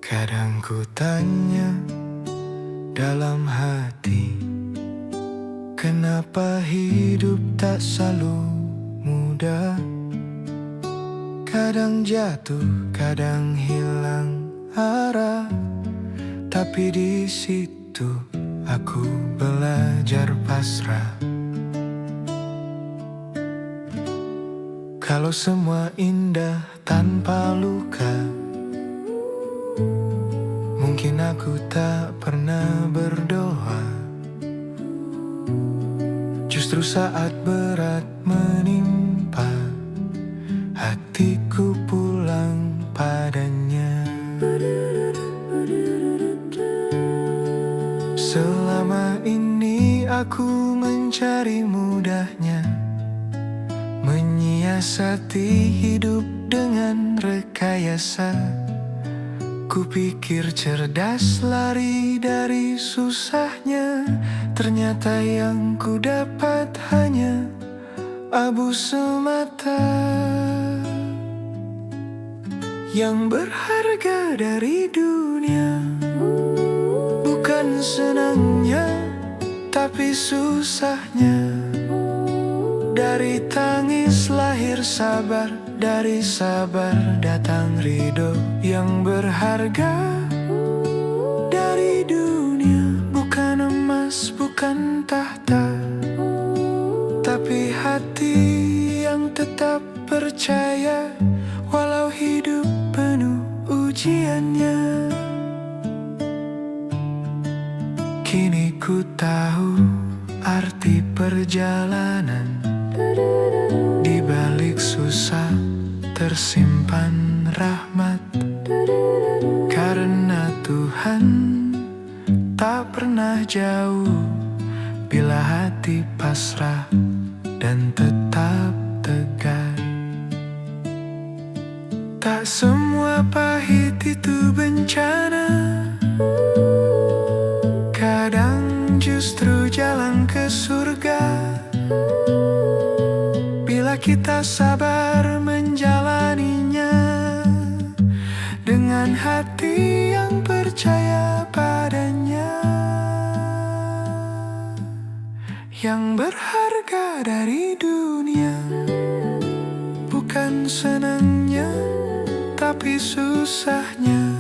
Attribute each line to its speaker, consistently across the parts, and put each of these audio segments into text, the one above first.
Speaker 1: Kadang ku tanya dalam hati, kenapa hidup tak selalu mudah? Kadang jatuh, kadang hilang arah, tapi di situ aku belajar pasrah. Kalau semua indah tanpa luka, mungkin aku tak pernah berdoa. Justru saat berat menimpa, hatiku pulang padanya. Selama ini aku mencari mudahnya, menyiasati hidup dengan rekayasa. Kupikir cerdas lari dari susahnya, ternyata yang ku dapat hanya abu semata. Yang berharga dari dunia bukan senangnya, tapi susahnya. Dari tangis lahir sabar, dari sabar datang ridho. Yang berharga dari dunia bukan emas, bukan tahta, tapi hati yang tetap percaya walau hidup penuh ujiannya. Kini ku tahu arti perjalanan, di balik susah tersimpan rahmat. Karena Tuhan tak pernah jauh bila hati pasrah dan tetap tegar. Tak semua pahit itu bencana, kadang justru jalan ke surga. Bila kita sabar menjalaninya dengan hati yang percaya padanya. Yang berharga dari dunia bukan senangnya, tapi susahnya.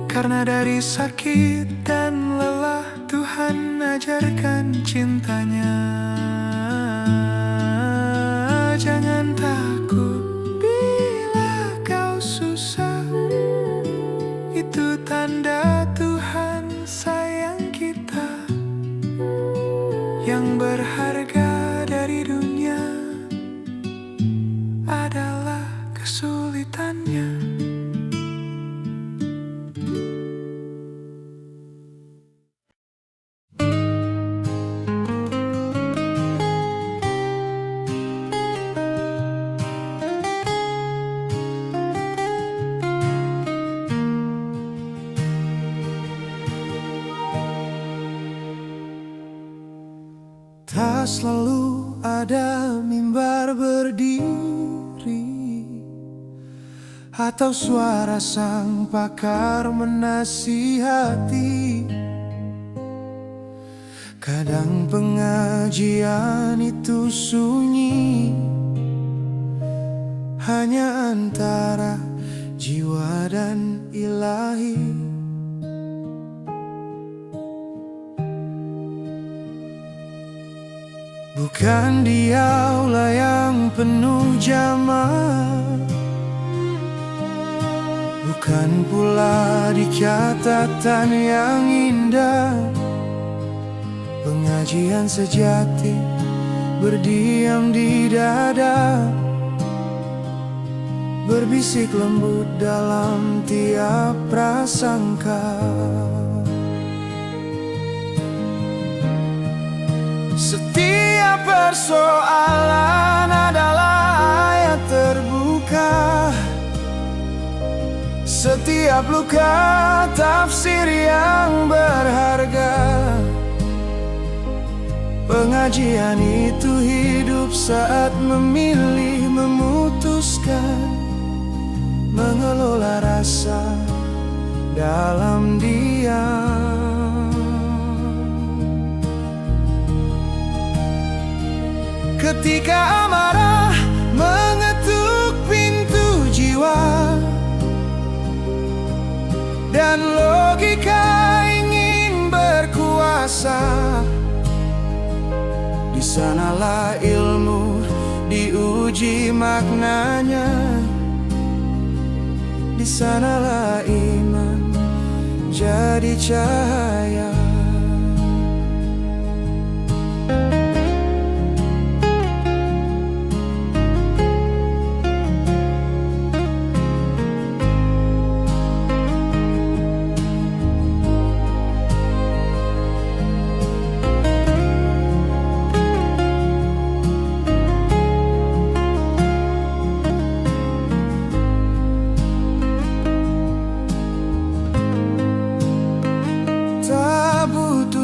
Speaker 1: Karena dari sakit dan lelah Tuhan ajarkan cintanya. Jangan takut bila kau susah, itu tanda Tuhan sayang kita. Yang berharga dari dunia adalah kesulitannya. Tak selalu ada mimbar berdiri atau suara sang pakar menasihati. Kadang pengajian itu sunyi, hanya antara jiwa dan ilahi. Bukan di aula yang penuh jamaah, bukan pula di catatan yang indah. Pengajian sejati berdiam di dada, berbisik lembut dalam tiap prasangka. Setiap persoalan adalah ayat terbuka, setiap luka tafsir yang berharga. Pengajian itu hidup saat memilih, memutuskan, mengelola rasa dalam diam. Ketika amarah mengetuk pintu jiwa dan logika ingin berkuasa, di sanalah ilmu diuji maknanya, di sanalah iman jadi cahaya.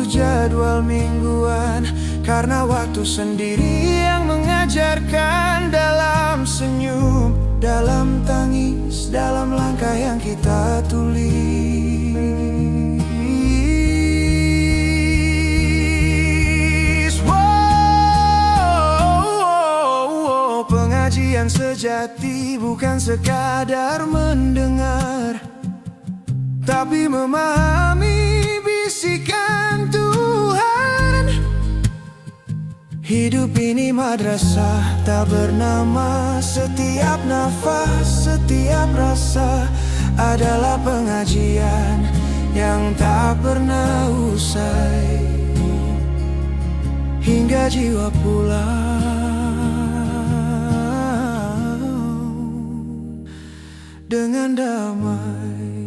Speaker 1: Jadwal mingguan, karena waktu sendiri yang mengajarkan. Dalam senyum, dalam tangis, dalam langkah yang kita tulis. Pengajian sejati bukan sekadar mendengar, tapi memahami bisikan Tuhan. Hidup ini madrasah tak bernama. Setiap nafas, setiap rasa adalah pengajian yang tak pernah usai, hingga jiwa pulang dengan damai.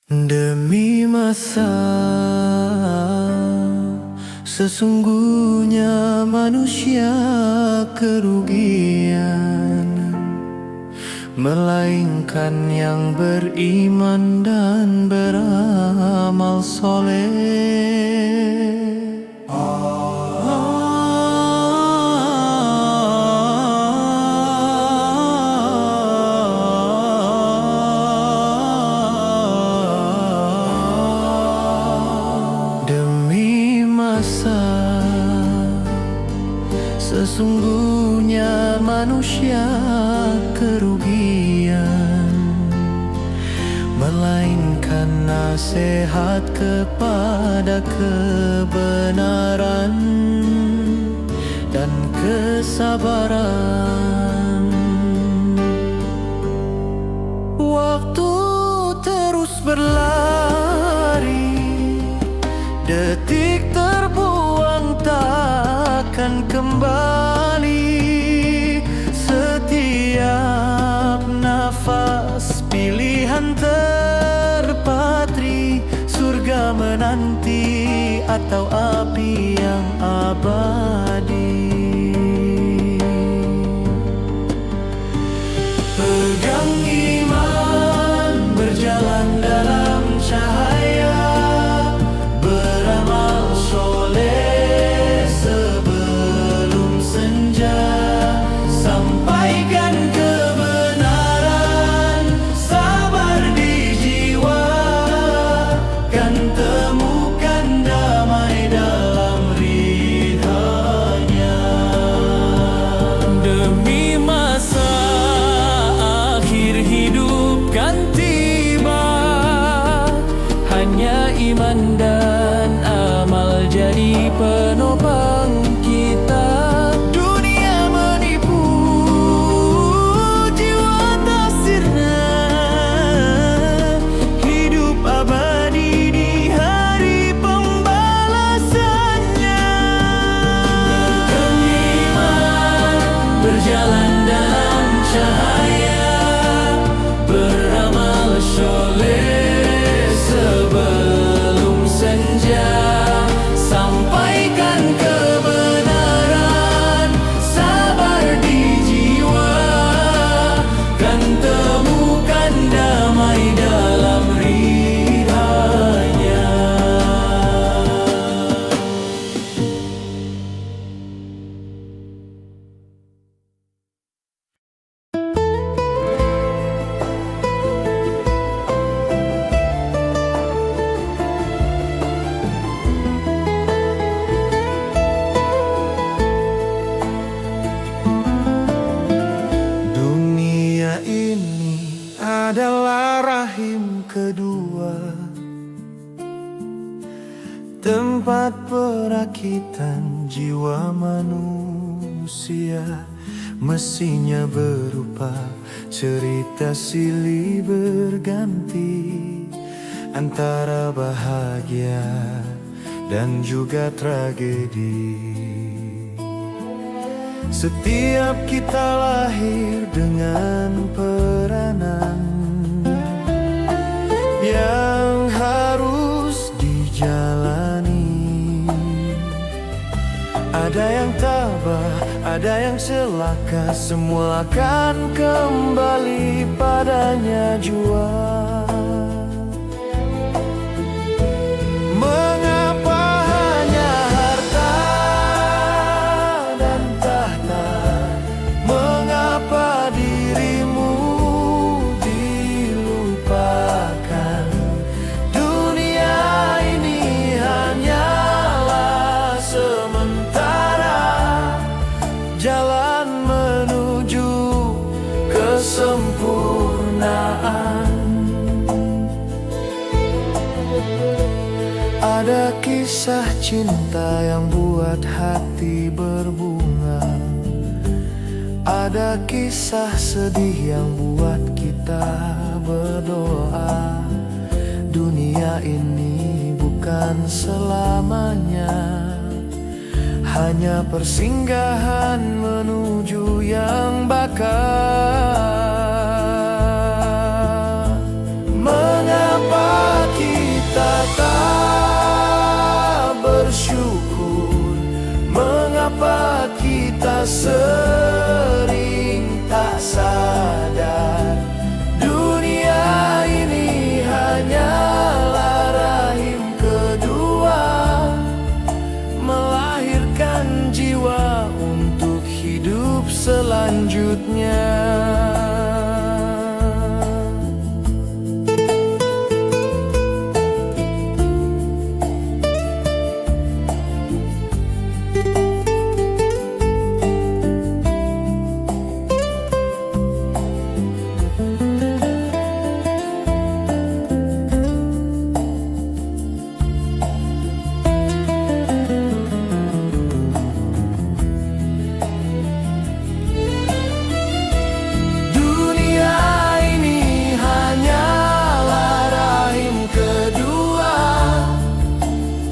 Speaker 1: Demi masa, sesungguhnya manusia kerugian, melainkan yang beriman dan beramal soleh. Sesungguhnya manusia kerugian, melainkan nasihat kepada kebenaran dan kesabaran. Waktu terus berlari, detik terbuang takkan kembali. Setiap nafas pilihan terpatri, surga menanti atau api yang abadi. Pegang iman, berjalan dalam cahaya, beramal soleh sebelum senja. Sampaikan kebenaran, sabar di jiwa, kan temukan damai dalam ridhanya. Demi masa akhir hidup kan tiba, hanya iman dan amal jadi penopang kita. Dunia menipu, jiwa tak sirna, hidup abadi di hari pembalasannya. Beriman, berjalan dalam cahaya, beramal soleh sebelum tempat perakitan jiwa manusia, mestinya berupa cerita silih berganti antara bahagia dan juga tragedi. Setiap kita lahir dengan peranan yang harus dijalani. Ada yang tabah, ada yang celaka, semua akan kembali padanya jua. Mengapa hanya harta dan tahta? Mengapa dirimu dilupakan? Dunia ini hanyalah sementara, jalan menuju kesempurnaan. Ada kisah cinta yang buat hati berbunga, ada kisah sedih yang buat kita berdoa. Dunia ini bukan selamanya, hanya persinggahan menuju yang bakal. Mengapa kita tak bersyukur? Mengapa kita sering tak sadar? Dunia ini hanyalah rahim kedua, melahirkan jiwa untuk hidup selanjutnya.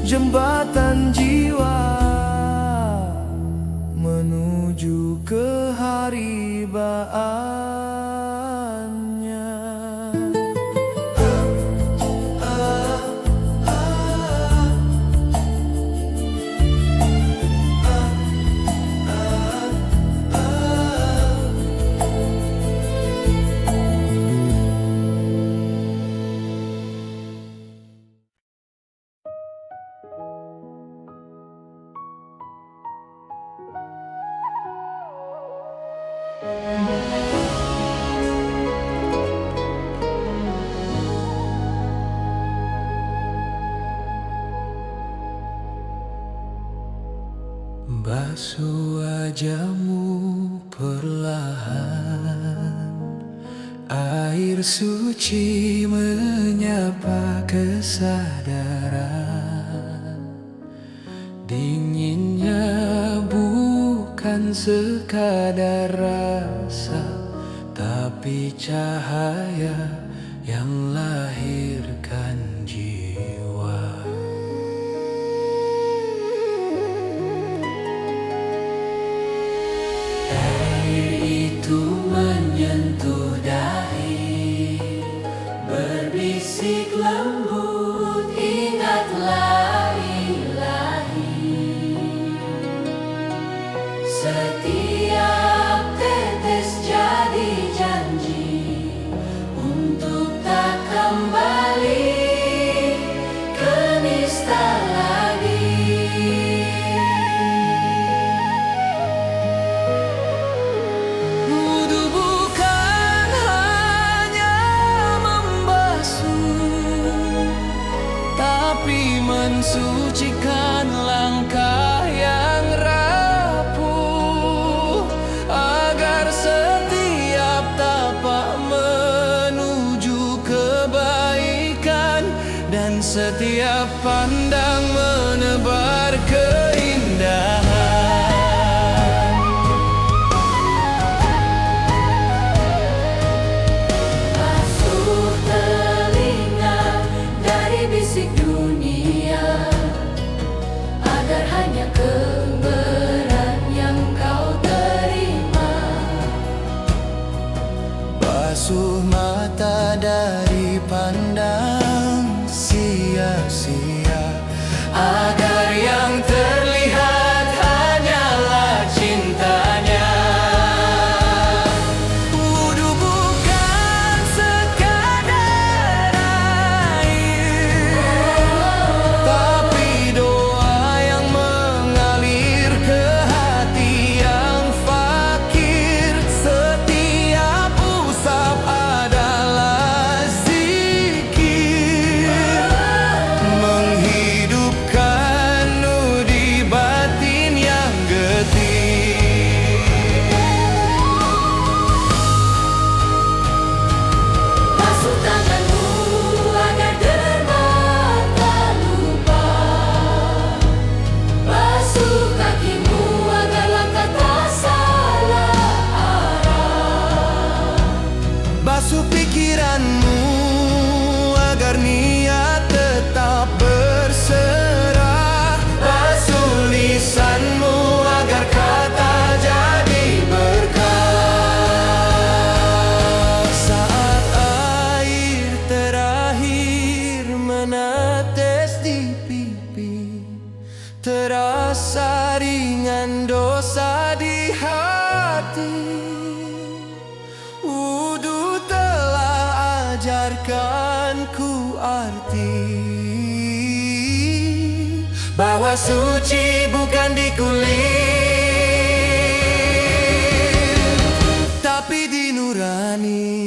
Speaker 1: Jembatan jiwa menuju keharibaannya. Basuh wajahmu perlahan, air suci menyapa kesadaran. Dinginnya bukan sekadar rasa, tapi cahaya yang lahirkan jiwa. Air itu menyentuh dahi, berbisik lembut, ingatlah ilahi. Setiap tetes jadi janji untuk tak kembali ke nista lagi. Wudu bukan hanya membasuh, tapi mensucikan langkah yang rapuh, agar setiap tapak menuju kebaikan dan setiap pandang menebus agar yang terlihat hanyalah cintanya. Wudu bukan sekadar air, tapi doa yang mengalir ke hati yang fakir. Setiap usap adalah zikir, menghidupkan nur di batin yang getir.
Speaker 2: Basuh tanganmu agar derma tak lupa. Basuh kakimu agar langkah tak salah arah.
Speaker 1: Basuh pikiranmu agar niat tetap berserah. Basuh lisanmu agar kata jadi berkah. Saat air terakhir menetes di pipi, terasa ringan dosa di hati. Wudu telah ajarkanku arti bahwa suci bukan di kulit, tapi di nurani.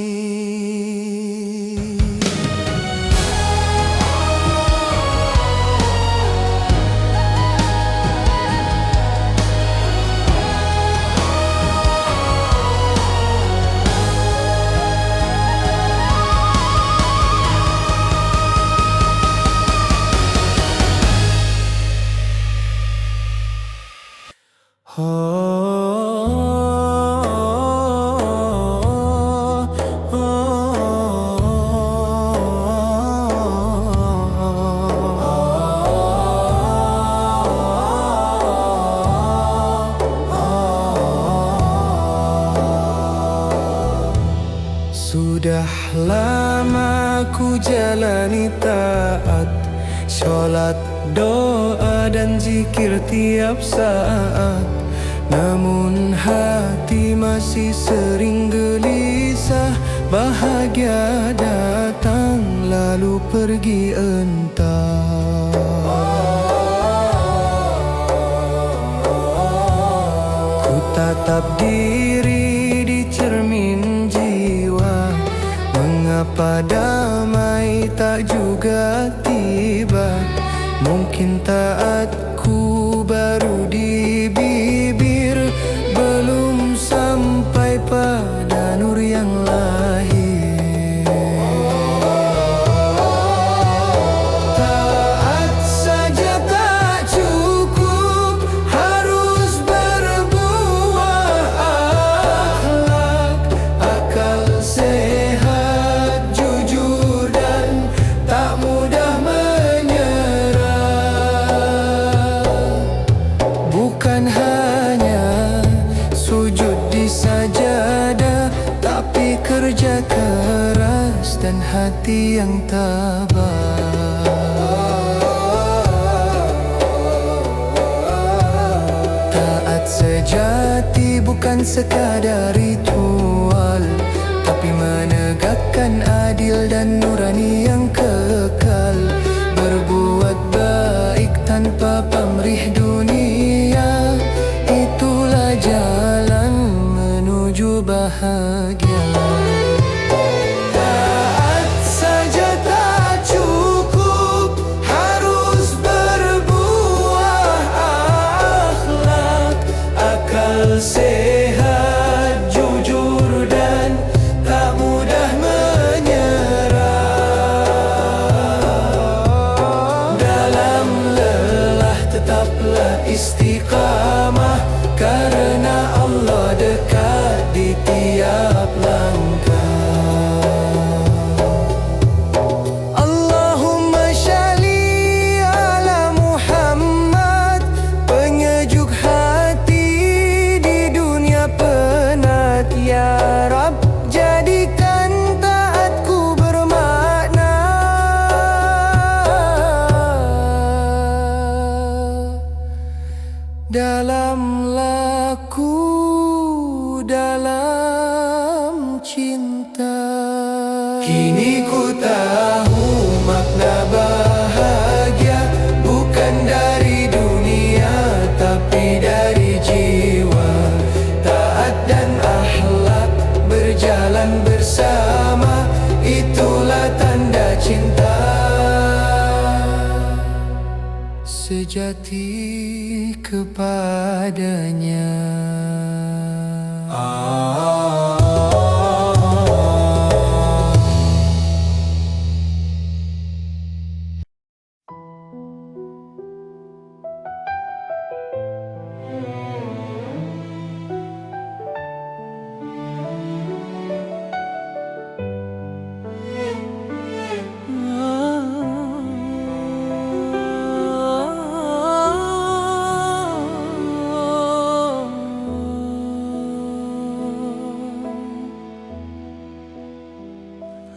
Speaker 1: Sudah lama ku jalani taat, sholat, doa dan zikir tiap saat. Namun hati masih sering gelisah. Bahagia datang lalu pergi entah. Ku tatap diri di cermin jiwa. Mengapa damai tak juga tiba? Mungkin taatku baru di bibir, belum sampai pada nur yang lahir. Taat saja tak cukup, harus berbuah akhlak, akal sehat, jujur dan tak mudah menyerah. Bukan hanya sujud di sajadah, tapi kerja keras dan hati yang tabah. Taat sejati bukan sekadar ritual, tapi menegakkan adil dan nurani yang kekal. Berbuat baik tanpa pamrih dunia, itulah jalan menuju bahagia. Taat saja tak cukup, harus berbuah akhlak, akal sehat, jujur dan tak mudah menyerah. cinta sejati kepadanya.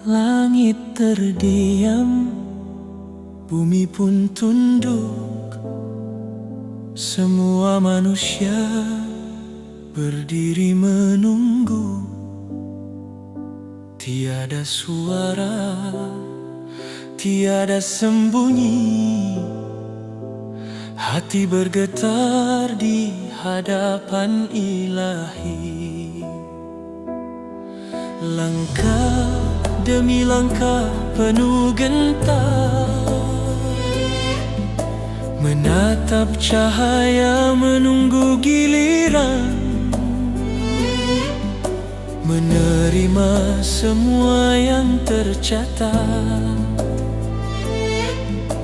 Speaker 3: Langit terdiam, bumi pun tunduk. Semua manusia berdiri menunggu. Tiada suara, tiada sembunyi. Hati bergetar di hadapan Ilahi. Langkah demi langkah penuh gentar, menatap cahaya menunggu giliran, menerima semua yang tercatat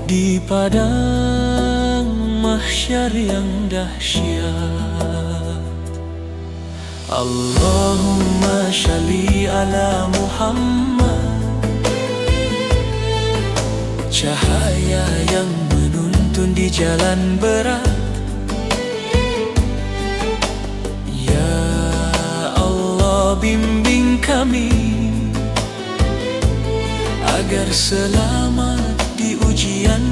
Speaker 3: di padang mahsyar yang dahsyat. Allahumma shalli ala Muhammad, cahaya yang menuntun di jalan berat. Ya Allah, bimbing kami agar selamat di ujian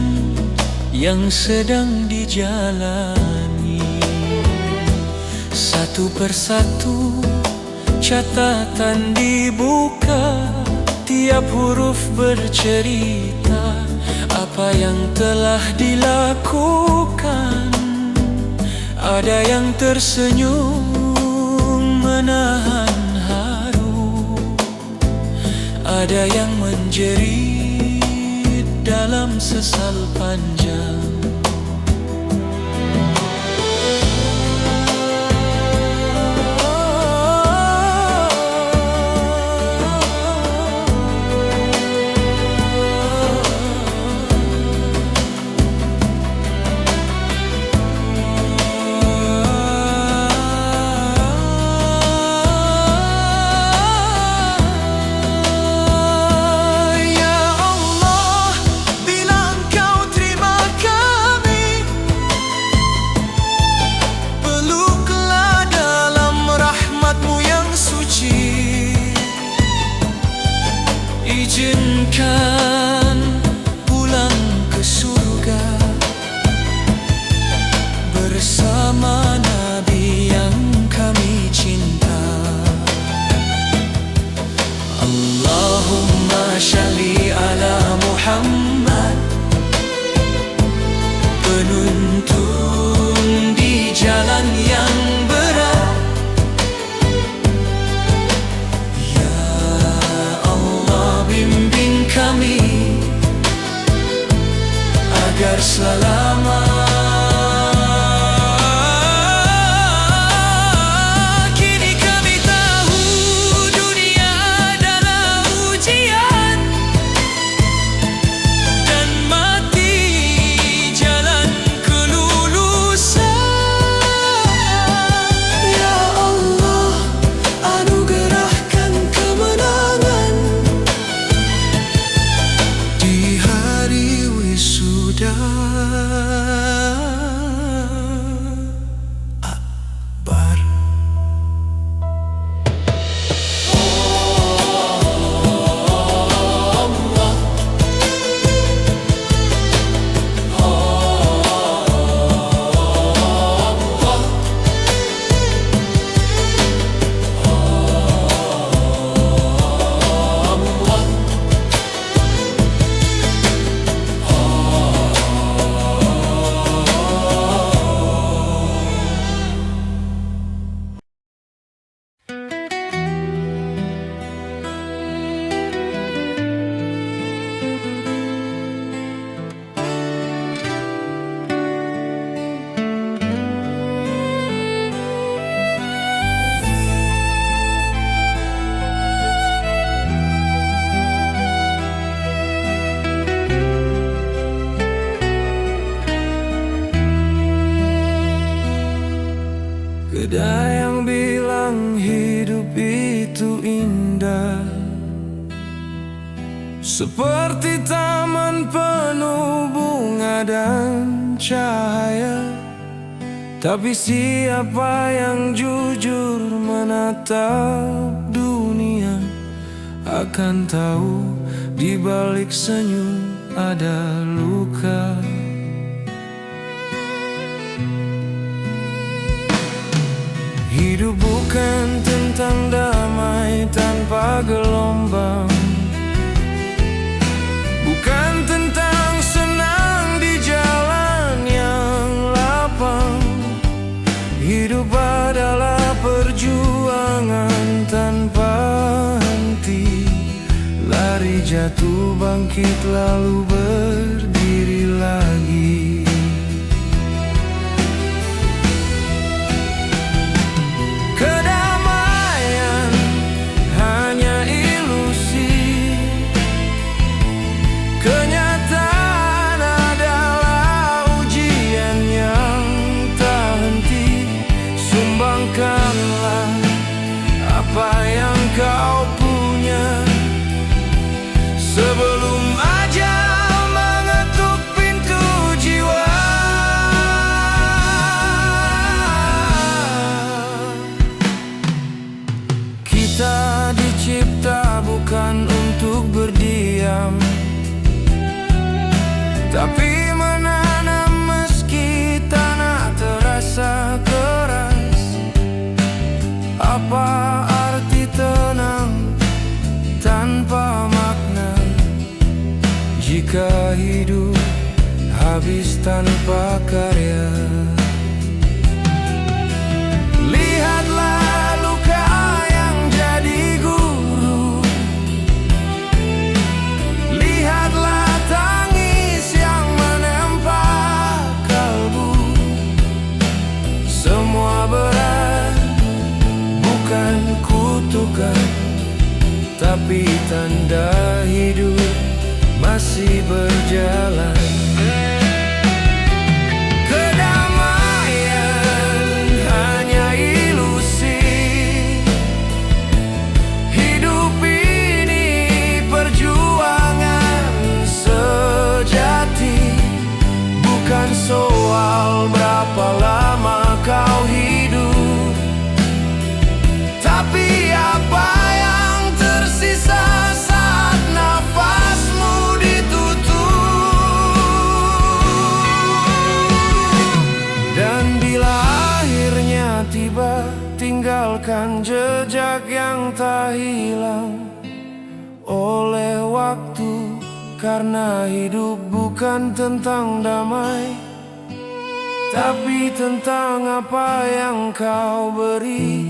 Speaker 3: yang sedang dijalani. Satu persatu catatan dibuka, tiap huruf bercerita apa yang telah dilakukan. Ada yang tersenyum menahan haru, ada yang menjerit dalam sesal panjang. Izinkan pulang ke surga bersama Nabi yang kami cinta. Allahumma shalli ala Muhammad, penuntun di jalan yang berat. Bimbing kami agar selamat. Kini kami tahu dunia adalah ujian, dan mati jalan kelulusan. Ya Allah, anugerahkan kemenangan di hari wisuda. seperti taman penuh bunga dan cahaya. Tapi siapa yang jujur menatap dunia akan tahu di balik senyum ada luka. Hidup bukan tentang damai tanpa gelombang, bukan tentang senang di jalan yang lapang. Hidup adalah perjuangan tanpa henti, lari jatuh bangkit lalu berdiri lagi. Kedamaian hanya ilusi, kenyataan adalah ujian yang tak henti. Sumbangkanlah apa yang kau punya sebelum ajal mengetuk pintu jiwa. Kita dicipta bukan untuk berdiam, tapi menanam meski tanah terasa keras. Apa arti tenang tanpa makna jika hidup habis tanpa karya? Lihatlah luka yang jadi guru, lihatlah tangis yang menempa kalbu. Semua berat bukan kutukan, tapi tanda hidup masih berjalan. Kedamaian hanya ilusi, hidup ini perjuangan sejati. Bukan soal berapa lama kau hidup, tapi apa yang tersisa saat nafasmu ditutup. Dan bila akhirnya tiba, tinggalkan jejak yang tak hilang oleh waktu. Karena hidup bukan tentang damai, tapi tentang apa yang kau beri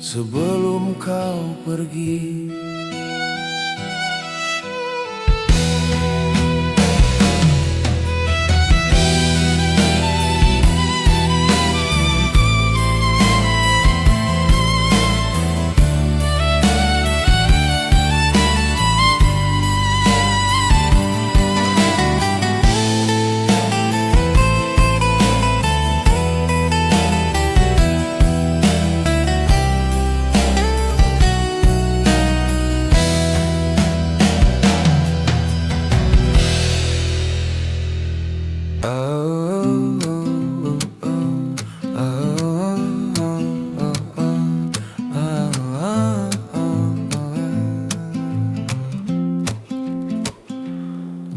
Speaker 3: sebelum kau pergi.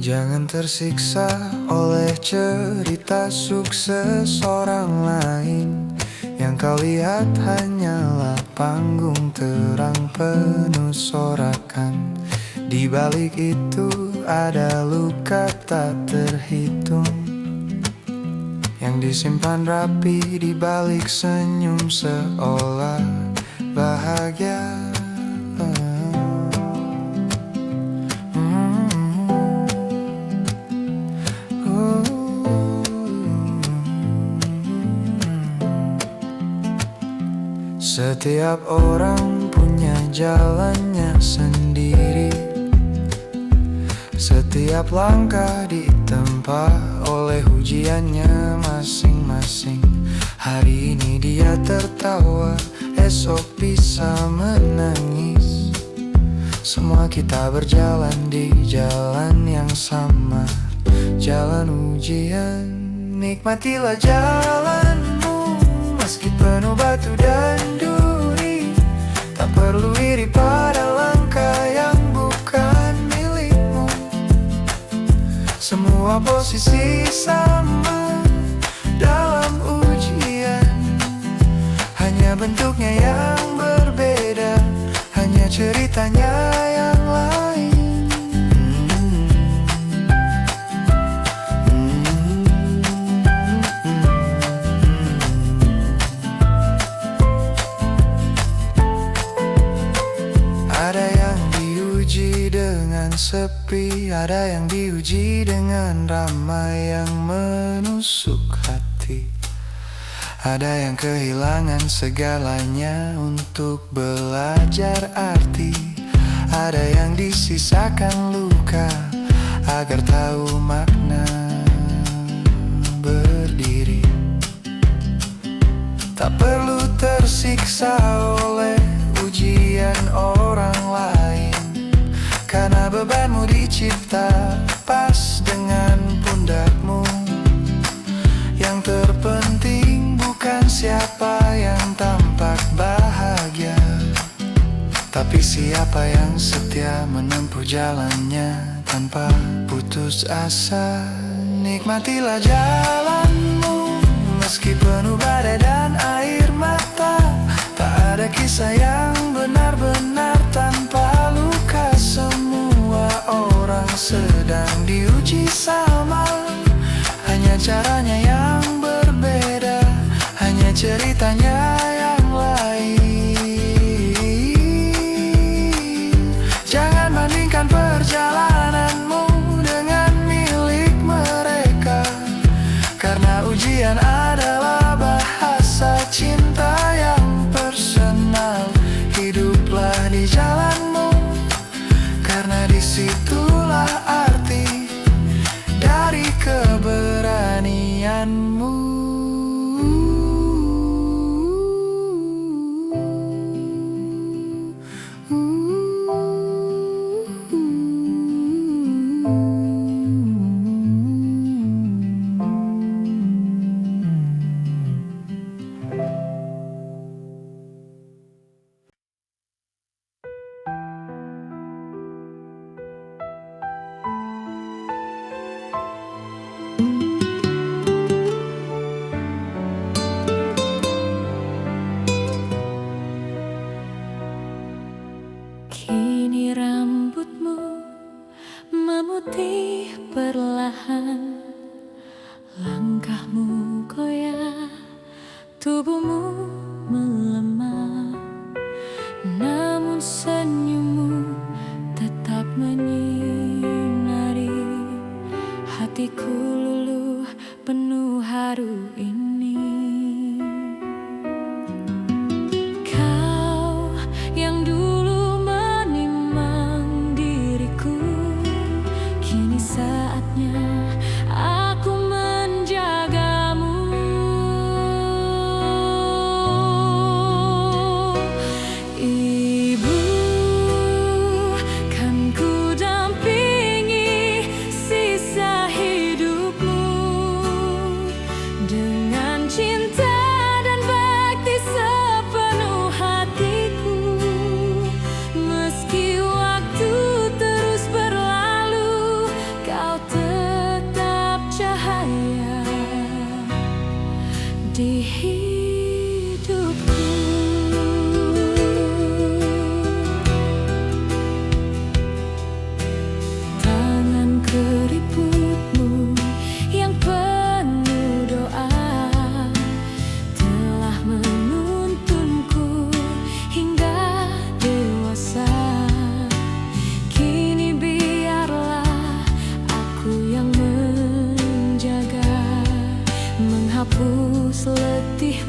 Speaker 3: Jangan tersiksa oleh cerita sukses orang lain. Yang kau lihat hanyalah panggung terang penuh sorakan. Di balik itu ada luka tak terhitung, yang disimpan rapi di balik senyum seolah bahagia. Setiap orang punya jalannya sendiri. Setiap langkah ditempa oleh ujiannya masing-masing. Hari ini dia tertawa, esok bisa menangis.
Speaker 1: Semua kita berjalan di jalan yang sama, jalan ujian. Nikmatilah jalanmu, meski penuh batu dan duri. Tak perlu iri pada langkah yang bukan milikmu. Semua posisi sama dalam ujian, hanya bentuknya yang berbeda, hanya ceritanya yang lain. Ada yang diuji dengan sepi, ada yang diuji dengan ramai yang menusuk hati. Ada yang kehilangan segalanya untuk belajar arti. Ada yang disisakan luka agar tahu makna berdiri. Tak perlu tersiksa oleh ujian orang lain, karena bebanmu dicipta pas dengan pundakmu. Yang terpenting bukan siapa yang tampak bahagia, tapi siapa yang setia menempuh jalannya tanpa putus asa. Nikmatilah jalanmu, meski penuh badai dan air mata. Tak ada kisah yang benar-benar tanpa luka. Semua orang sedang diuji sama, hanya caranya yang berbeda, hanya ceritanya yang lain. Jangan bandingkan perjalananmu dengan milik mereka, karena ujian adalah bahasa cinta yang personal. Hiduplah di jalanmu, karena disitulah arti dari keberanianmu.
Speaker 2: Kini rambutmu memutih perlahan, langkahmu goyah, tubuhmu melemah, namun senyummu tetap menyinari hatiku luluh penuh haru ini. Kau yang dulu menimang diriku, kini saatnya aku menjagamu. Ibu, kan ku dampingi sisa hidupmu dengan cinta dan bakti sepenuh hatiku. Meski waktu terus berlalu, kau tetap cahaya di hidupku. Tangan keriputmu yang penuh doa telah menuntunku hingga dewasa. Kini biarlah aku yang menjaga, menghapus letih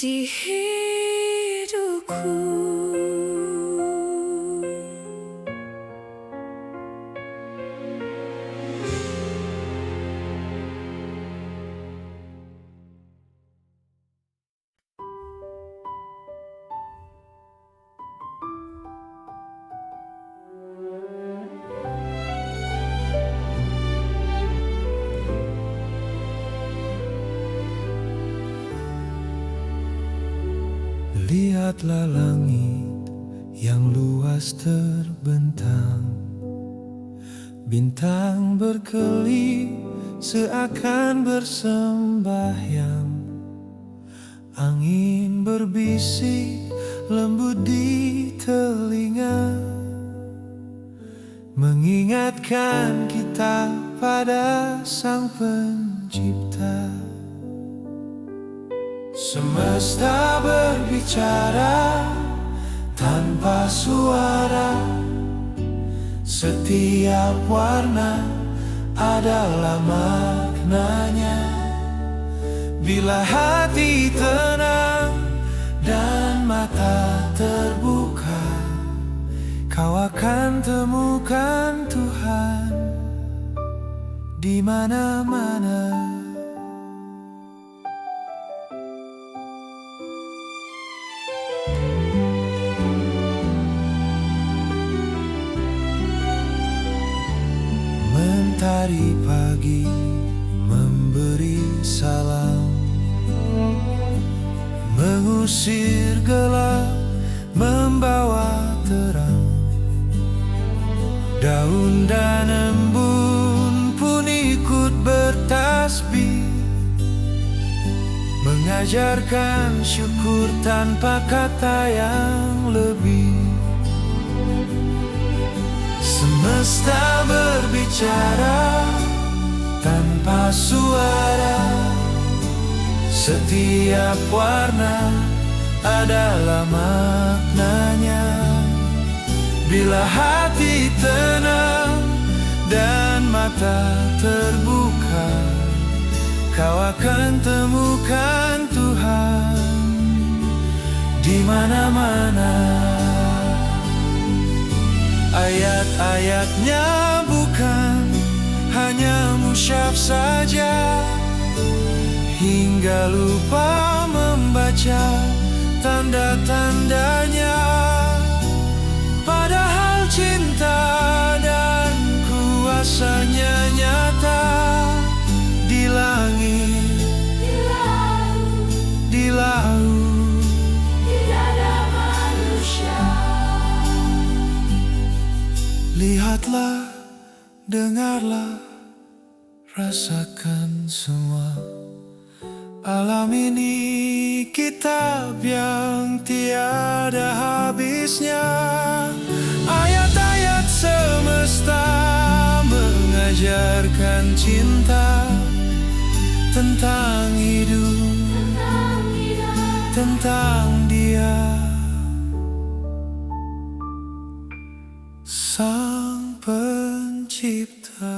Speaker 2: di hidupku.
Speaker 1: Lihatlah langit yang luas terbentang, bintang berkelip seakan bersembahyang. Angin berbisik lembut di telinga, mengingatkan kita pada Sang Pencipta. Semesta berbicara tanpa suara, setiap warna adalah maknanya. Bila hati tenang dan mata terbuka, kau akan temukan Tuhan di mana-mana. Mentari pagi memberi salam, mengusir gelap, membawa terang. Daun dan embun pun ikut bertasbih, mengajarkan syukur tanpa kata yang lebih. Semesta berbicara tanpa suara, setiap warna adalah maknanya. Bila hati tenang dan mata terbuka, kau akan temukan Tuhan di mana-mana. Ayat-ayatnya bukan hanya musyaf saja, hingga lupa membaca tanda-tandanya. Padahal cinta dan kuasanya nyata di langit, di laut, tidak ada manusia. Lihatlah, dengarlah, rasakan semua. Alam ini kitab yang tiada habisnya. Ayat-ayat semesta mengajarkan cinta, tentang hidup, tentang Dia, Sang Pencipta.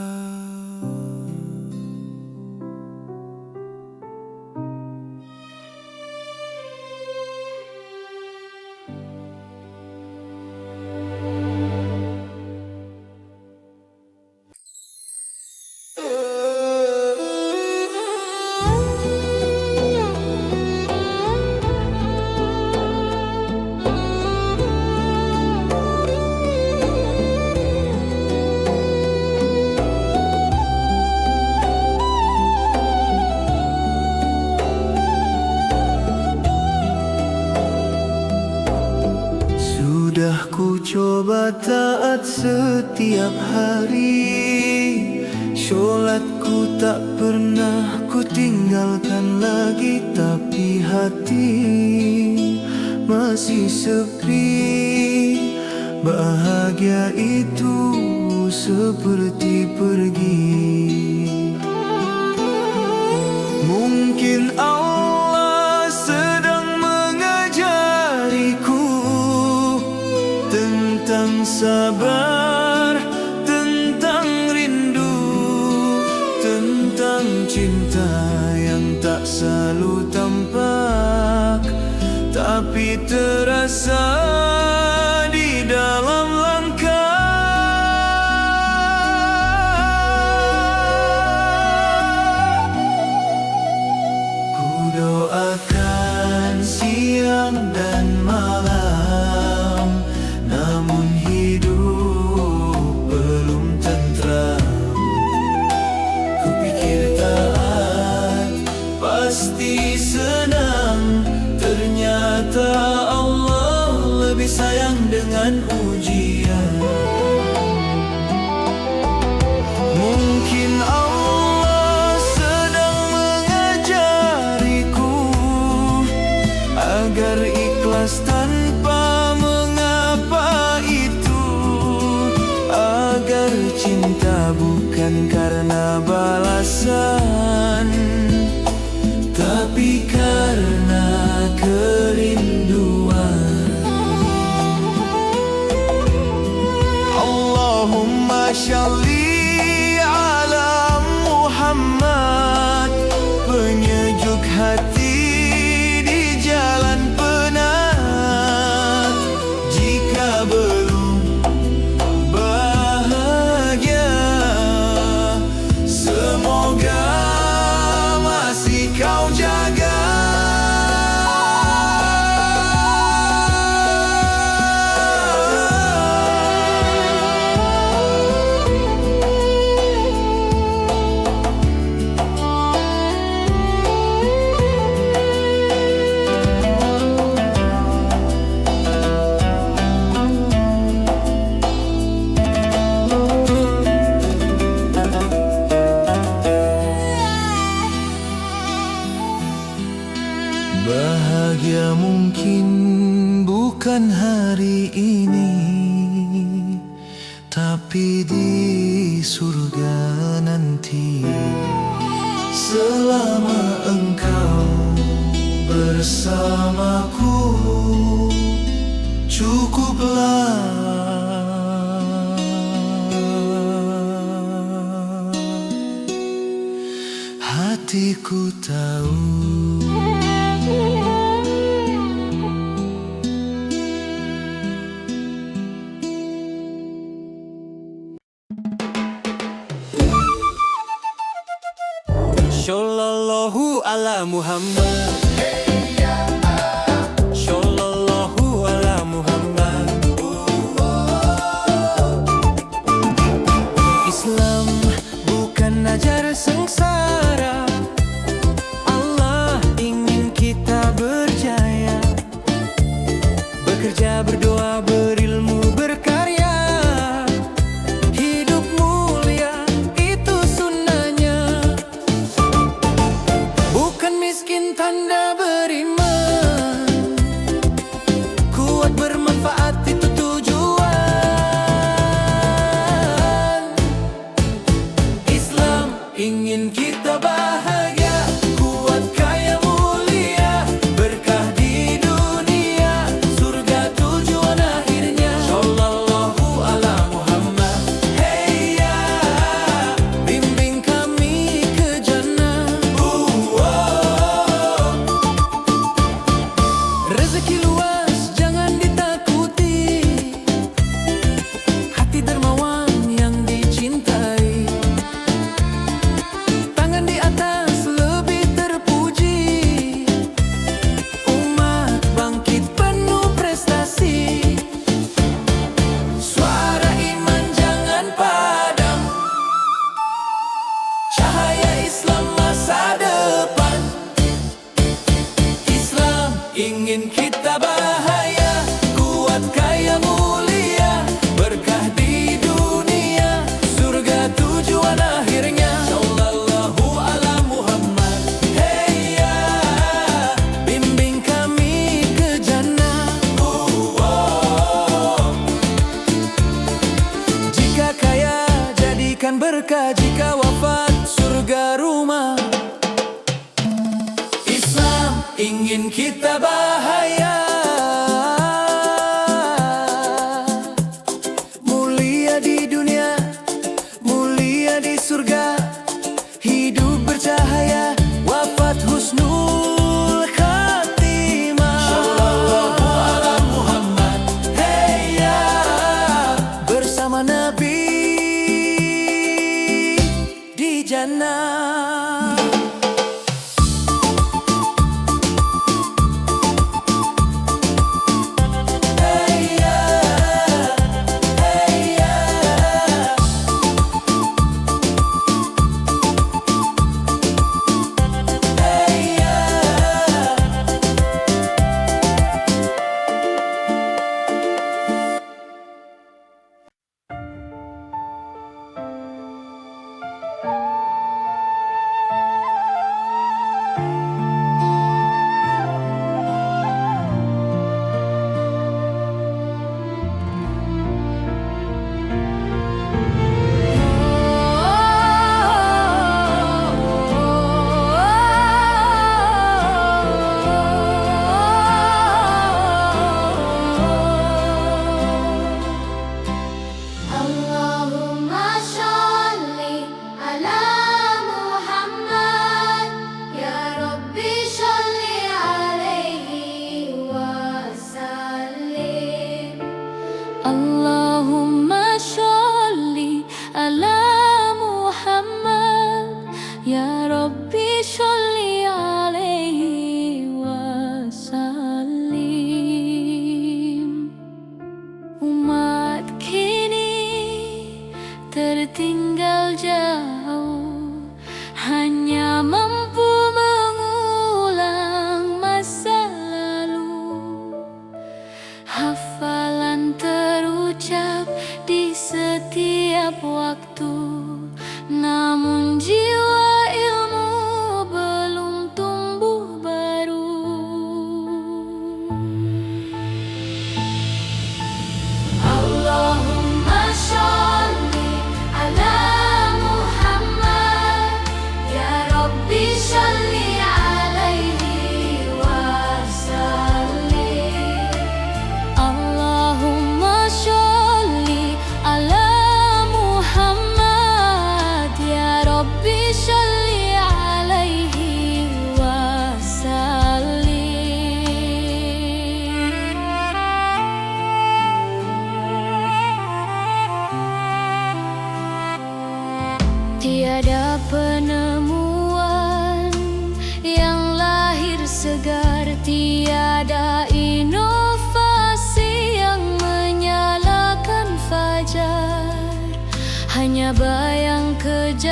Speaker 1: Sudah ku coba taat setiap hari, sholatku tak pernah ku tinggalkan lagi. Tapi hati masih sepi, bahagia itu seperti pergi. Mungkin Allah sedang mengajariku tentang sabar, tentang rindu, tentang cinta yang tak selalu tampak,
Speaker 3: api terasa di dalam langkah.
Speaker 1: Ku doakan siang dan malam, namun hidup belum tentram. Ku pikir taat pasti senang, ternyata Allah lebih sayang dengan ujian. Mungkin Allah sedang mengajariku agar ikhlas tanpa mengapa itu, agar cinta bukan karena balasan, tapi karena kerinduan. Allahumma sholli ala Muhammad, penyejuk hati di jalan penat. Jika belum bahagia, semoga masih kau jaga. Bahagia mungkin bukan hari ini, tapi di surga nanti. Selama engkau bersamaku, cukuplah. Hatiku tahu.
Speaker 3: Shallallahu ala Muhammad, Shallallahu ala Muhammad. Islam bukan ajar sengsara, Allah ingin kita berjaya. Bekerja, berdoa, berilmu, berkarya, hidup mulia itu sunnahnya. Bukan miskin tanda beriman, kuat bermanfaat itu tujuan. Islam ingin kita bahagia, kuat, kaya, mulia, berkah di dunia, surga tujuan akhirnya. Shallallahu ala Muhammad, hey ya, bimbing kami ke jannah. Rezeki luas jangan ditakuti, hati dermawan yang dicintai. Tangan di atas lebih terpuji, umat bangkit penuh prestasi. Suara iman jangan padam, cahaya Islam masa depan. Islam ingin kita bahagia, kuat, kaya, mulia, berkah di dunia, surga tujuan akhirnya. Shallallahu ala Muhammad, hey ya, bimbing kami ke jannah. Jika kaya jadikan berkah, jika wafat surga rumah. Islam ingin kita bahagia, mulia di dunia, mulia di surga, hidup bercahaya, wafat husnul khatimah.
Speaker 2: segar, tiada inovasi yang menyalakan fajar. Hanya bayang kejayaan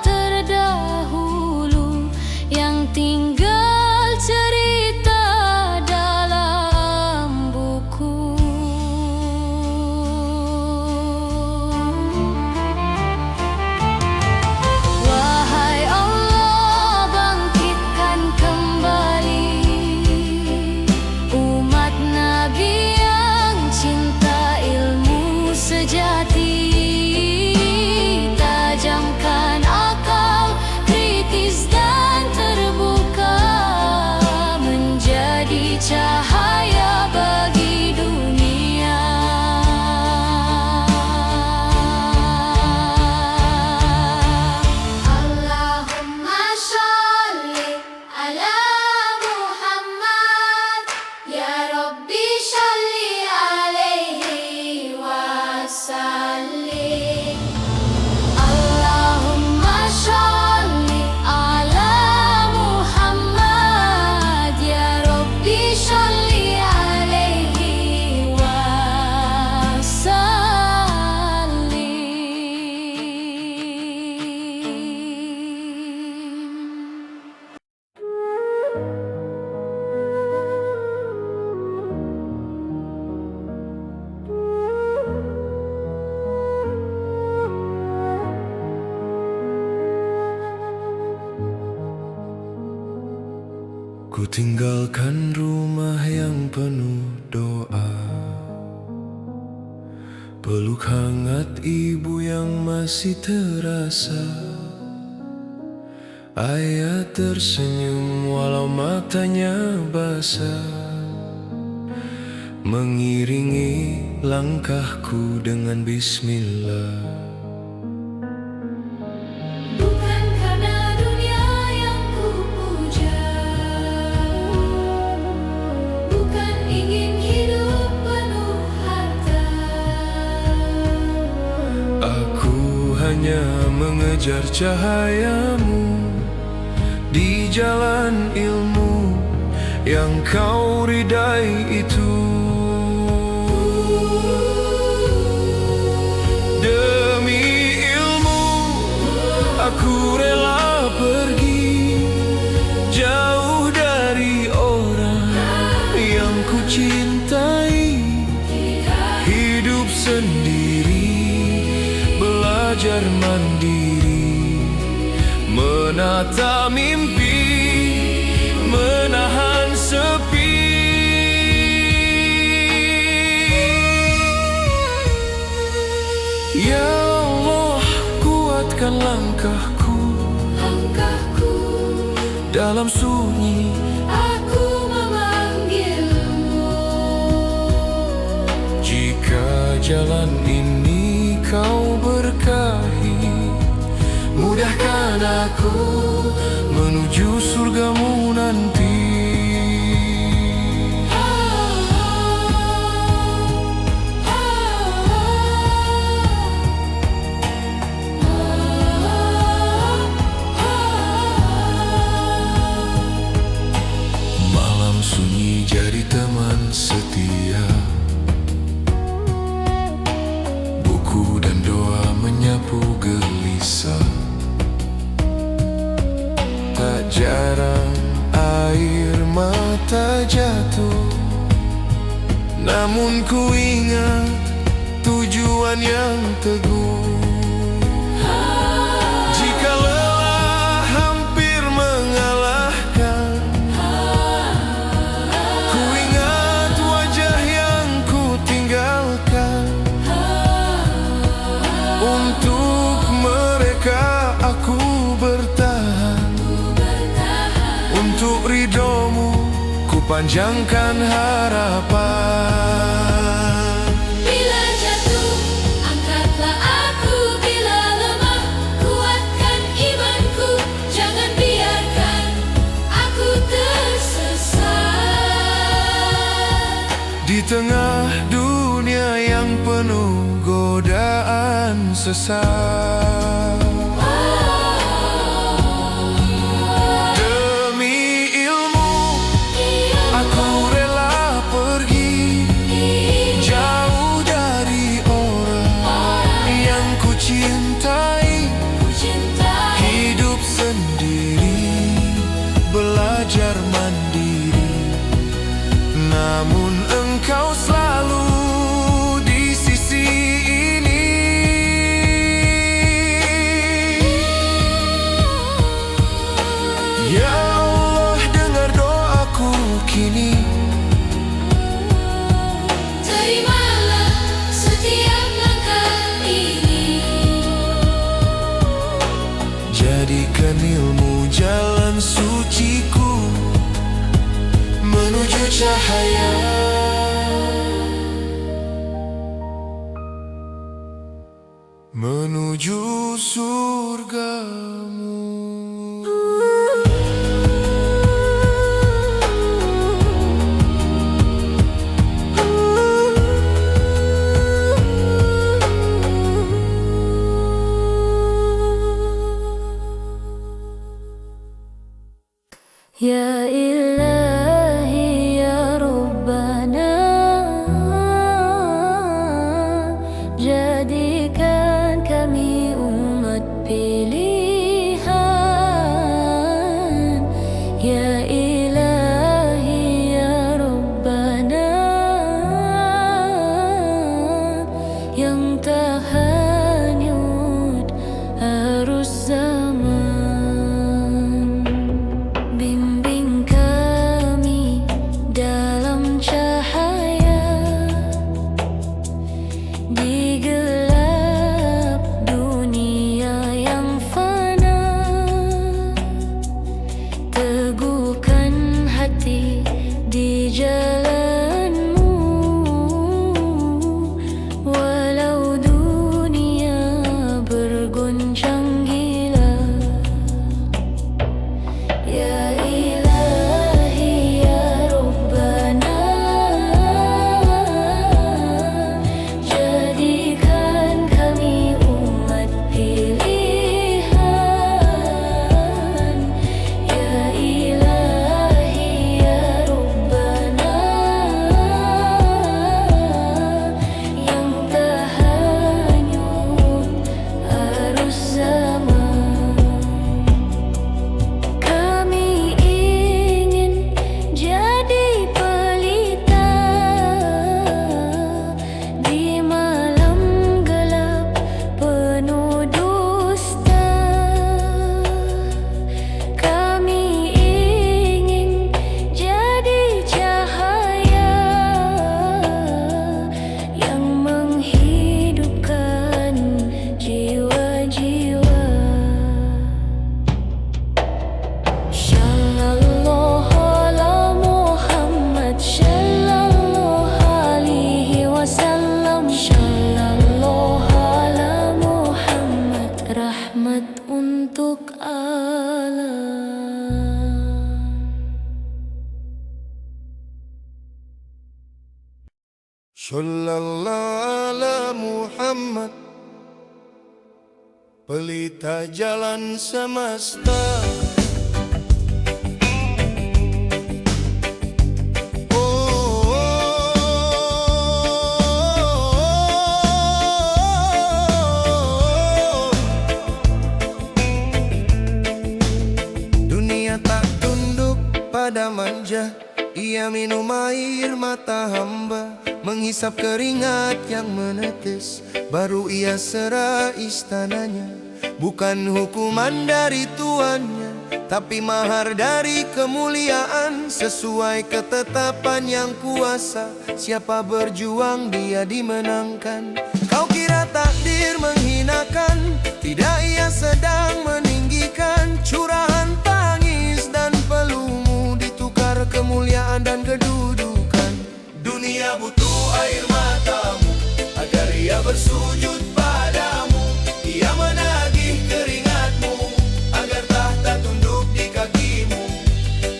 Speaker 2: terdahulu yang tinggal cerita dalam buku. Wahai Allah, bangkitkan kembali umat Nabi yang cinta ilmu sejati. Tajamkan akal kritis dan terbuka, menjadi cahaya bagi dunia. Allahumma sholli ala Muhammad, ya Rabbi sholli alaihi wasallim. Allahumma sholli ala Muhammad, ya Rabbi sholli alaihi wasallim.
Speaker 1: Ku tinggalkan rumah yang penuh doa, peluk hangat ibu yang masih terasa. Ayah tersenyum walau matanya basah, mengiringi langkahku dengan bismillah.
Speaker 2: Bukan karena dunia yang ku puja, bukan ingin hidup penuh harta.
Speaker 1: Aku hanya mengejar cahayamu di jalan ilmu yang kau ridai itu. Demi ilmu aku rela pergi jauh dari orang yang ku cintai. Hidup sendiri, belajar mandiri, menata mimpi, menahan sepi. Ya Allah, kuatkan langkahku dalam sunyi.
Speaker 2: Aku memanggilmu.
Speaker 1: Jika jalan ini kau berkahi, mudahkan aku menuju surgamu nanti. Malam sunyi jadi teman setia, buku dan doa menyapu gelisah. Tak jarang air mata jatuh, namun ku ingat tujuan yang teguh. Jika lelah hampir mengalahkan, ku ingat wajah yang ku tinggalkan. Untuk mereka aku bertahan, untuk ridhomu ku panjangkan harapan.
Speaker 2: Bila jatuh, angkatlah aku. Bila lemah, kuatkan imanku. Jangan biarkan aku tersesat.
Speaker 1: Di tengah dunia yang penuh godaan sesat, demi belajar mandiri, namun engkau selalu di sisi ini. Ya Allah, dengar doaku kini.
Speaker 2: Terimalah setiap langkah ini.
Speaker 1: Jadikan ilmu jalan suciku menuju cahaya, menuju surgamu.
Speaker 2: Ya Ilahi ya Rabbana, jadikan kami umat pilihan. Ya Ilahi ya Rabbana, yang tak hanyut arus zaman. Bimbing kami dalam cahaya di gelap dunia yang fana. Teguhkan hati di jalanmu, walau dunia bergoncang gila. Ya Ilahi ya Rabbana, jadikan kami umat pilihan. Ya Ilahi ya Rabbana, yang tak hanyut arus zaman. Kami ingin jadi pelita di malam gelap penuh dusta. Kami ingin jadi cahaya yang menghidupkan jiwa-jiwa. Shallallahu ala Muhammad, Shallallahu alaihi wasallam. Shallallahu ala Muhammad, rahmat untuk alam.
Speaker 1: Shallallahu ala Muhammad, pelita jalan semesta. Dunia tak tunduk pada manja, ia minum air mata hamba, menghisap keringat yang menetes, baru ia serah istananya. Bukan hukuman dari tuannya, tapi mahar dari kemuliaan. Sesuai ketetapan yang kuasa, siapa berjuang dia dimenangkan. Kau kira takdir menghinakan, tidak, ia sedang meninggikan. Curahan tangis dan pelumu ditukar kemuliaan dan kedudukan. Dunia butuh air matamu agar ia bersujud padamu. Ia menagih keringatmu agar tahta tunduk di kakimu.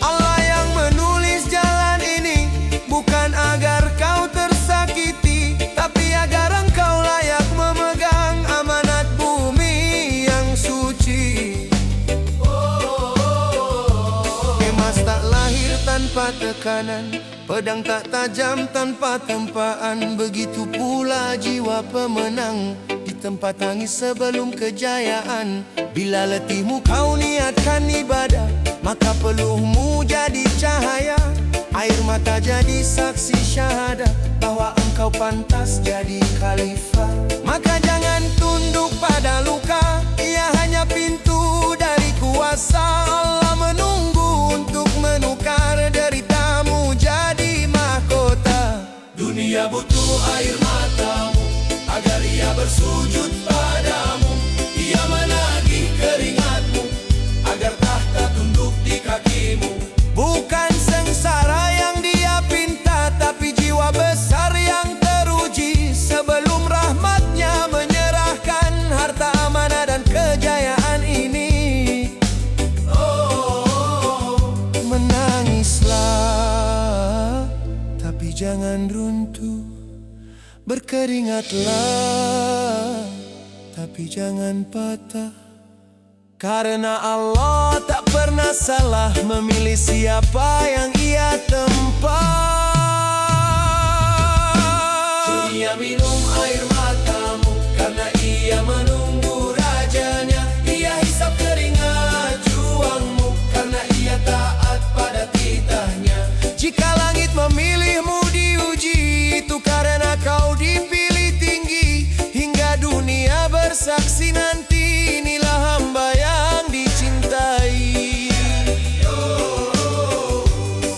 Speaker 1: Allah yang menulis jalan ini bukan agar kau tersakiti, tapi agar engkau layak memegang amanat bumi yang suci. Emas tak lahir tanpa tekanan, pedang tak tajam tanpa tempaan. Begitu pula jiwa pemenang di tempat tangis sebelum kejayaan. Bila letihmu kau niatkan ibadah, maka peluhmu jadi cahaya, air mata jadi saksi syahadat bahwa engkau pantas jadi khalifah. Maka jangan tunduk pada luka, ia hanya pintu dari kuasa Allah menunggu untuk menukar deritamu jadi mahkota. Dunia butuh air matamu agar ia bersujud padamu. Ia menagih keringatmu agar tahta tunduk di kakimu. Bukan sengsara yang dia pinta, tapi jiwa besar yang teruji sebelum rahmatnya menyerahkan harta amanah dan kejayaan ini. Menangislah, tapi jangan runtuh. Berkeringatlah, tapi jangan patah. Karena Allah tak pernah salah memilih siapa yang ia tempat. Dunia minum air matamu karena ia menunggu rajanya. Ia hisap keringat juangmu karena ia taat pada titahnya. Jika langit memilihmu diuji, itu karena kau dipilih tinggi. Hingga dunia bersaksi nanti, inilah hamba yang dicintai.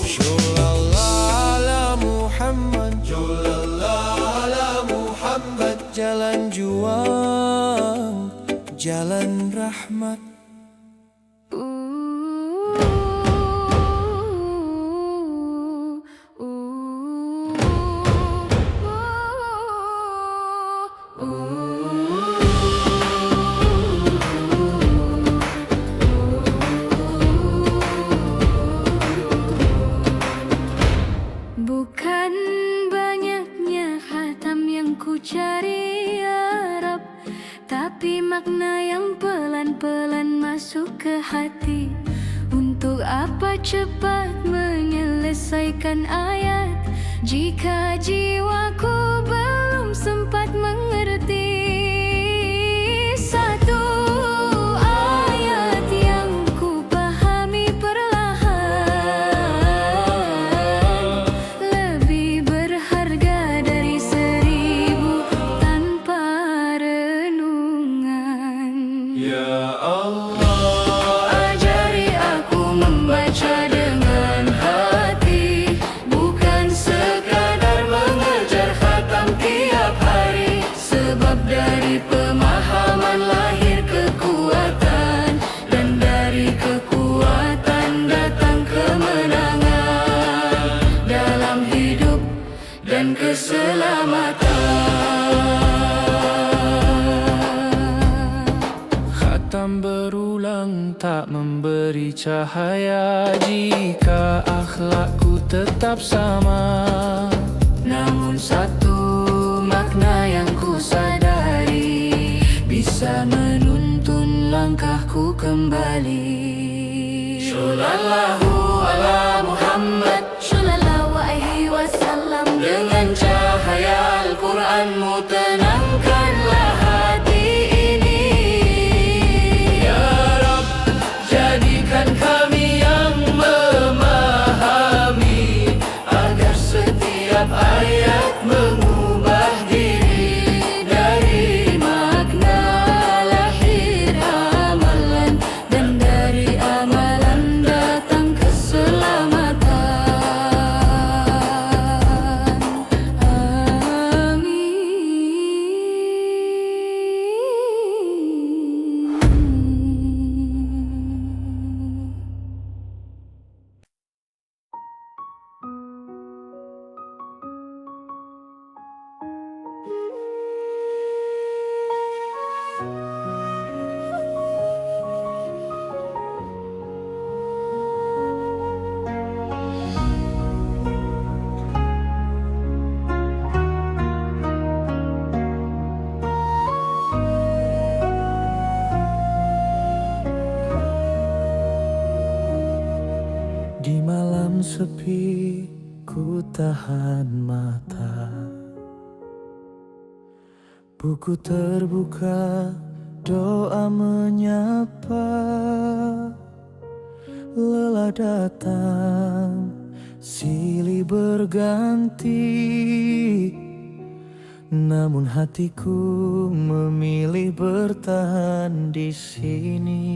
Speaker 1: Shollallahu ala Muhammad, shollallahu ala Muhammad. Jalan juang, jalan rahmat.
Speaker 2: Bukan banyaknya khatam yang ku cari ya Rab, tapi makna yang pelan-pelan masuk ke hati. Untuk apa cepat menyelesaikan ayat jika jiwaku belum sempat mengerti. Satu ayat yang ku pahami perlahan lebih berharga dari 1000 tanpa renungan.
Speaker 3: Ya Allah,
Speaker 2: Ajari aku membaca dengan hati, bukan sekadar mengejar khatam tiap hari. Sebab dari pemahaman lahir kekuatan, dan dari kekuatan datang kemenangan dalam hidup dan keselamatan.
Speaker 3: khatam berulang tak memberi cahaya jika akhlakku tetap sama.
Speaker 2: Namun satu makna yang ku sadari bisa menuntun langkahku kembali.
Speaker 3: Shollallahu ala Muhammad,
Speaker 2: Shallallahu alaihi wasallam.
Speaker 3: dengan cahaya Al-Quranmu tenangkanlah hati ini. Ya Rab, jadikan kami yang memahami agar setiap ayat mengubah diri
Speaker 2: Dari makna lahir amalan, dan dari amalan datang keselamatan. Amin.
Speaker 3: Di malam sepi ku tahan mata, buku terbuka, doa menyapa. lelah datang, silih berganti. Namun hatiku memilih bertahan di sini.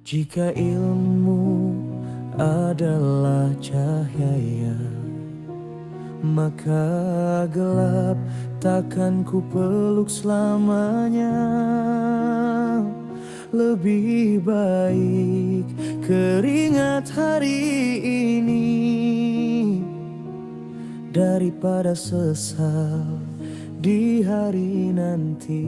Speaker 3: Jika ilmu adalah cahaya, maka gelap takkan ku peluk selamanya. Lebih baik keringat hari ini daripada sesal di hari nanti.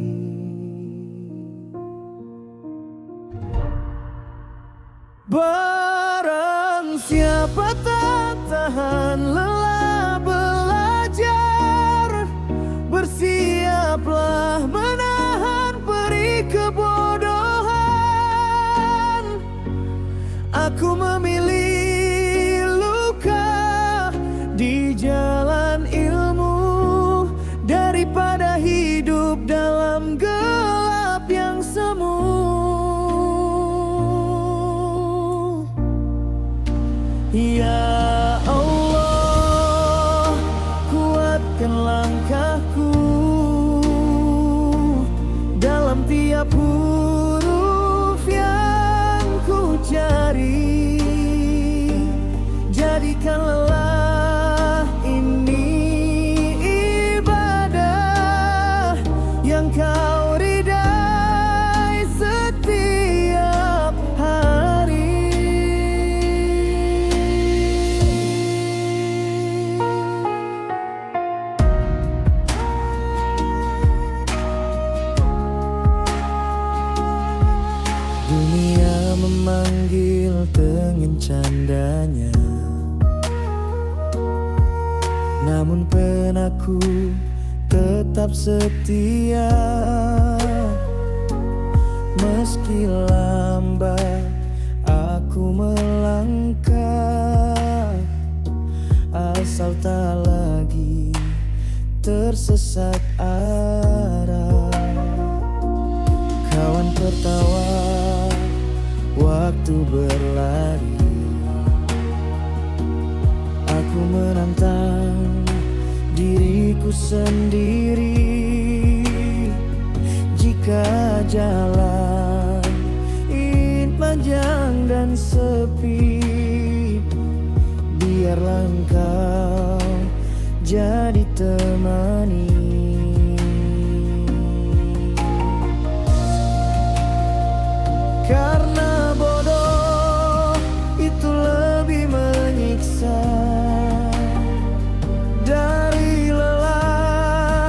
Speaker 3: Barang siapa tak tahan lelah belajar, bersiaplah menahan perih kebodohan. Aku memilih luka di jalan ilmu daripada hidup dalam gelap yang semu. Ya Allah, kuatkan langkahku dalam tiap huruf yang ku cari. Jadikan lelah ini ibadah yang kau ridai setiap hari. Dunia memanggil dengan candanya, namun penaku tetap setia. Meski lambat aku melangkah, asal tak lagi tersesat arah. Kawan tertawa, waktu berlari. Aku menantang diriku sendiri. Jika jalan ini panjang dan sepi, biarlah engkau jadi temani. Karena bodoh itu lebih menyiksa dari lelah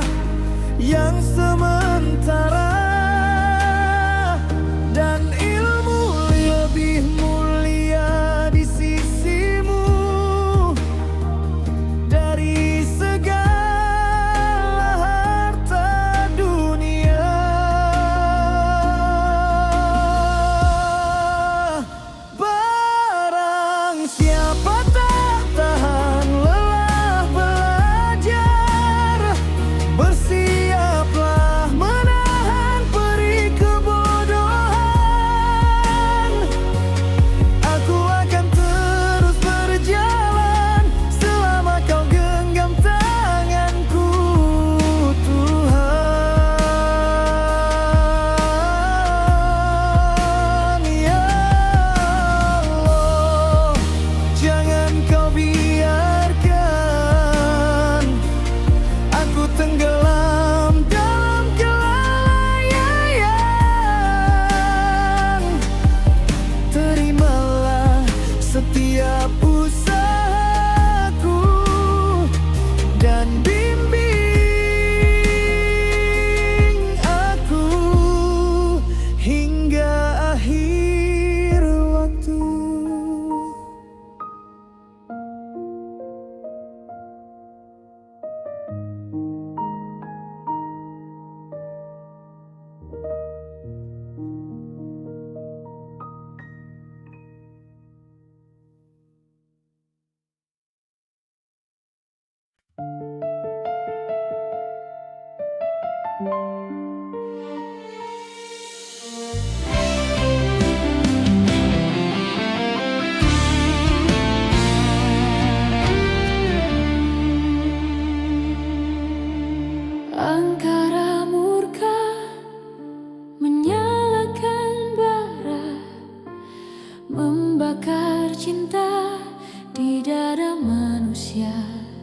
Speaker 3: yang sementara. Dan ilmu lebih mulia di sisimu dari segala harta dunia. Barang siapa tak tahan lelah belajar, bersiaplah menahan perih kebodohan. Aku akan terus berjalan selama kau genggam tanganku, Tuhan. Ya Allah, jangan kau biarkan aku tenggelam dalam kelalaian. Terimalah setiap usahaku dan bimbing aku hingga akhir waktu.
Speaker 2: membakar cinta di dada manusia.